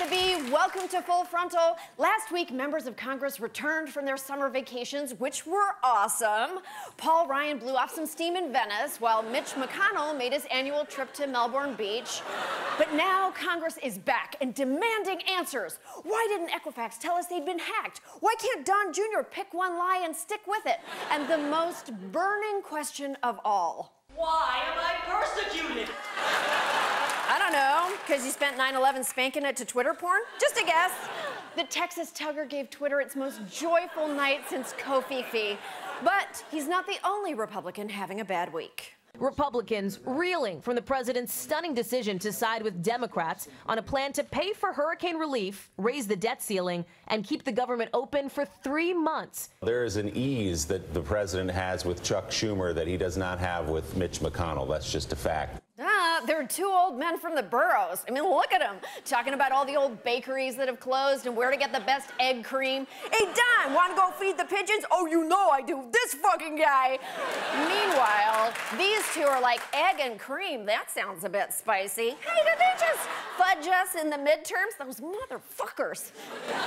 the B. Welcome to Full Frontal. Last week, members of Congress returned from their summer vacations, which were awesome. Paul Ryan blew off some steam in Venice, while Mitch McConnell made his annual trip to Melbourne Beach. But now Congress is back and demanding answers. Why didn't Equifax tell us they'd been hacked? Why can't Don Jr. pick one lie and stick with it? And the most burning question of all. Why am I persecuted? I don't know, because you spent 9/11 spanking it to Twitter porn? Just a guess. The Texas Tugger gave Twitter its most joyful night since Kofi. But he's not the only Republican having a bad week. Republicans reeling from the president's stunning decision to side with Democrats on a plan to pay for hurricane relief, raise the debt ceiling, and keep the government open for 3 months. There is an ease that the president has with Chuck Schumer that he does not have with Mitch McConnell. That's just a fact. They're two old men from the boroughs. I mean, look at them, talking about all the old bakeries that have closed and where to get the best egg cream. Hey, Don, want to go feed the pigeons? Oh, you know I do. This fucking guy. Meanwhile, these two are like, egg and cream. That sounds a bit spicy. Hey, did they just fudge us in the midterms? Those motherfuckers.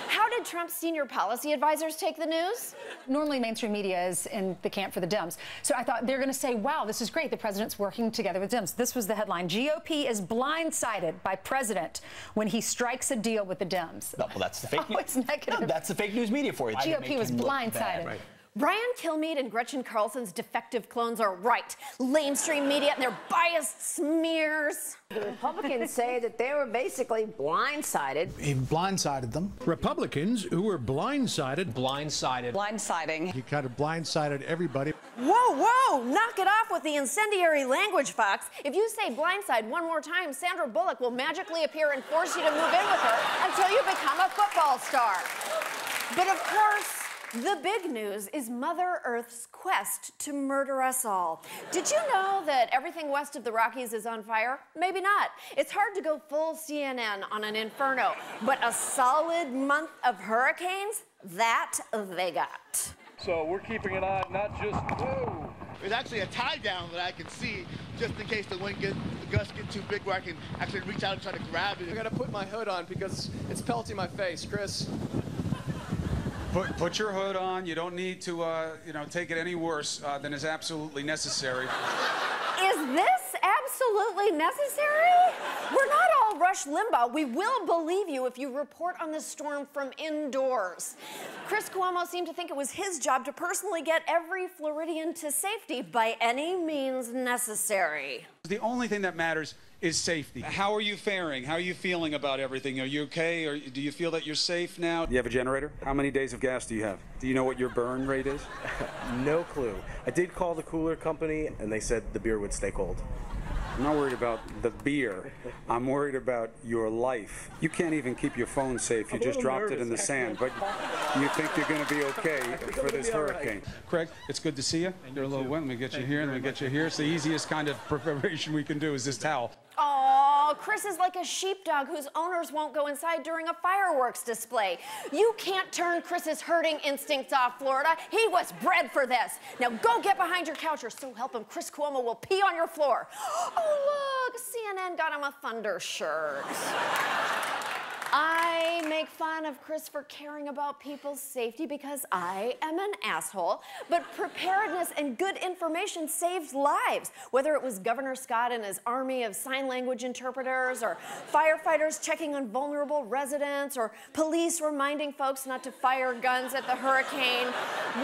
How did Trump's senior policy advisors take the news? Normally, mainstream media is in the camp for the Dems. So I thought they're going to say, wow, this is great. The president's working together with Dems. This was the headline. GOP is blindsided by president when he strikes a deal with the Dems. No, well, that's the fake news. Oh, it's negative. No, that's the fake news media for you. GOP was blindsided. Right. Ryan Kilmeade and Gretchen Carlson's defective clones are right. Lamestream media and their biased smears. The Republicans say that they were basically blindsided. He blindsided them. Republicans who were blindsided. Blindsiding. He kind of blindsided everybody. Whoa, knock it off with the incendiary language, Fox. If you say blindside one more time, Sandra Bullock will magically appear and force you to move in with her until you become a football star. But of course, the big news is Mother Earth's quest to murder us all. Did you know that everything west of the Rockies is on fire? Maybe not. It's hard to go full CNN on an inferno, but a solid month of hurricanes, that they got. So we're keeping an eye, not just, whoa. There's actually a tie down that I can see just in case the gusts get too big where I can actually reach out and try to grab it. I gotta put my hood on because it's pelting my face, Chris. Put your hood on. You don't need to, take it any worse than is absolutely necessary. Is this absolutely necessary? We're not all Rush Limbaugh. We will believe you if you report on the storm from indoors. Chris Cuomo seemed to think it was his job to personally get every Floridian to safety by any means necessary. The only thing that matters is safety. How are you faring? How are you feeling about everything? Are you okay? Or do you feel that you're safe now? Do you have a generator? How many days of gas do you have? Do you know what your burn rate is? No clue. I did call the cooler company, and they said the beer would stay cold. I'm not worried about the beer. I'm worried about your life. You can't even keep your phone safe. You just dropped it in the sand, but you think you're going to be okay for this hurricane. Craig, it's good to see you. You're a little wet. Let me get you here. Let me get you here. It's the easiest kind of preparation we can do is this towel. Oh, Chris is like a sheepdog whose owners won't go inside during a fireworks display. You can't turn Chris's herding instincts off, Florida. He was bred for this. Now go get behind your couch or so help him, Chris Cuomo will pee on your floor. Oh, look, CNN got him a Thunder shirt. I make fun of Chris for caring about people's safety because I am an asshole, but preparedness and good information saved lives. Whether it was Governor Scott and his army of sign language interpreters, or firefighters checking on vulnerable residents, or police reminding folks not to fire guns at the hurricane,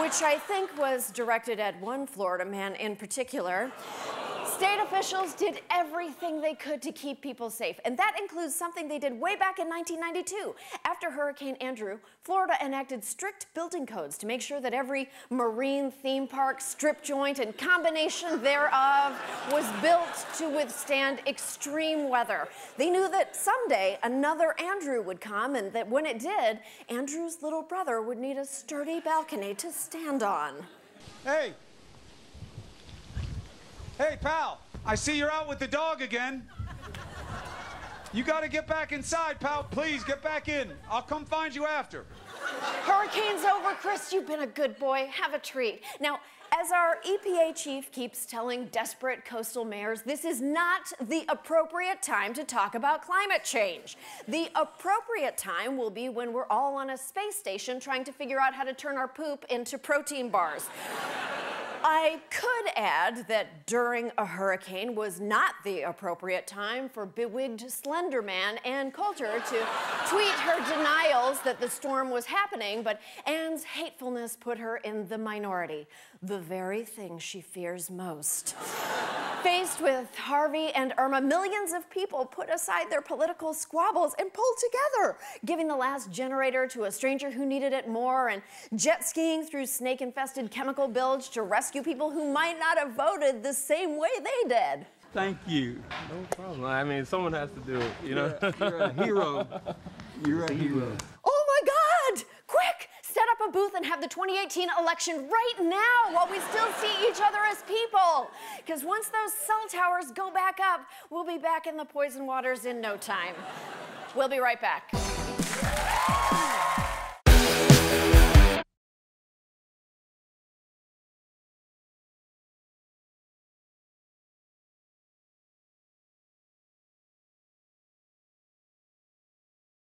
which I think was directed at one Florida man in particular. State officials did everything they could to keep people safe, and that includes something they did way back in 1992. After Hurricane Andrew, Florida enacted strict building codes to make sure that every marine theme park, strip joint, and combination thereof was built to withstand extreme weather. They knew that someday another Andrew would come, and that when it did, Andrew's little brother would need a sturdy balcony to stand on. Hey! Hey, pal, I see you're out with the dog again. You got to get back inside, pal. Please, get back in. I'll come find you after. Hurricane's over, Chris. You've been a good boy. Have a treat. Now, As our EPA chief keeps telling desperate coastal mayors, this is not the appropriate time to talk about climate change. The appropriate time will be when we're all on a space station trying to figure out how to turn our poop into protein bars. I could add that during a hurricane was not the appropriate time for bewigged Slender Man Ann Coulter to tweet her denials that the storm was happening, but Ann's hatefulness put her in the minority, the very thing she fears most. Faced with Harvey and Irma, millions of people put aside their political squabbles and pulled together, giving the last generator to a stranger who needed it more and jet skiing through snake-infested chemical bilge to rescue people who might not have voted the same way they did. Thank you. No problem. I mean, someone has to do it, you know? You're a hero. You're a hero. Oh my God! Quick! Set up a booth and have the 2018 election right now while we still see each other as people. Because once those cell towers go back up, we'll be back in the poison waters in no time. We'll be right back.